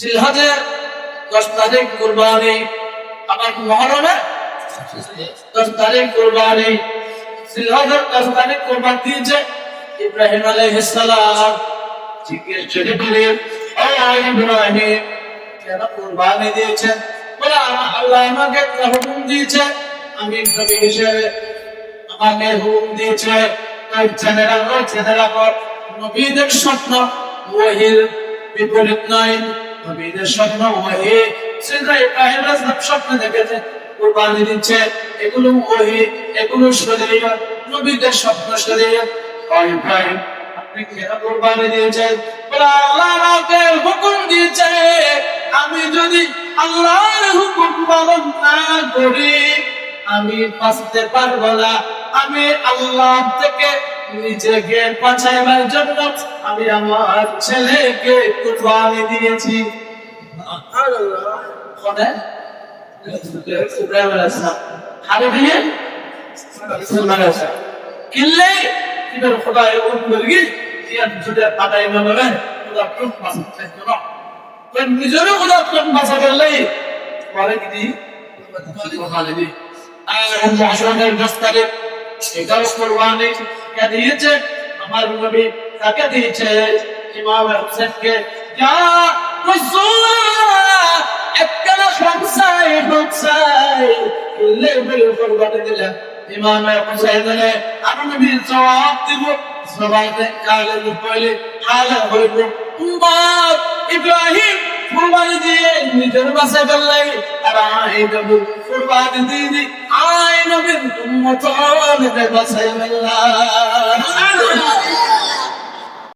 জিলহজের 10 তারিখ কুরবানি, আবার মুহররমে 10 তারিখ কুরবানি, জিলহজের 10 তারিখ কুরবানি দিয়েছে ইব্রাহিম আলাইহিস সালাম। জিজ্ঞেস করলেন, ও ইব্রাহিম, কেন কুরবানি দিয়েছেন? বলে, আল্লাহ আমাকে হুকুম দিয়েছে, আমি নবী হিসেবে আমাকে হুকুম দিয়েছে। ছেলেরা নবীদের স্বপ্ন ওহীর বিপরীত নয়, নবীদের স্বপ্ন ওহী। সেটা ইব্রাহিম আলাইহিস স্বপ্ন দেখেছে কুরবানি দিচ্ছে, এগুলো ওহী, এগুলো শরীয়ত। নবীদের স্বপ্ন শরীয়ত। ও ইব্রাহিম, আপনি কেন কুরবানি দিয়েছেন? বলে, আল্লাহ আমাকে হুকুম দিয়েছে, আমি যদি আল্লাহর হুকুম পালন না করি আমি বাঁচতে পারবো না। আমি আল্লাহ থেকে নিজেকে বাঁচাইবার জন্য আমি আমার ছেলেকে কুরবানি দিয়েছি। ইব্রাহিম আলাইহিস সালাম হারে দিয়ে কিনলে কিবার খোদা এমন করগি ইয়ার যদি পাতাই মানবে খোদা কোন বাঁচাতে না, তো নিজেরও খোদা কোন বাঁচাতে লাই পরে কি কুরবানি দি। আর মুহররমের 10 তারিখ এটাও কুরবানি কে দিয়েছে? আমার নবী কাকে দিয়েছে? ইমাম হোসেনকে। ইয়া রাসূলুল্লাহ, একলা খামসায় লেবেল কুরবানি দিলেন ইমাম হোসেনের। আমি নবী জবাব দিব, সবাইকে কালে পয়লে হালা হইব উম্মত ইব্রাহিম কুরবানি দিয়ে নিজের বাসায় ফেললাই, আর আই নবী কুরবানি দিয়ে আই নবীর উম্মত বাসায় ফেললাই।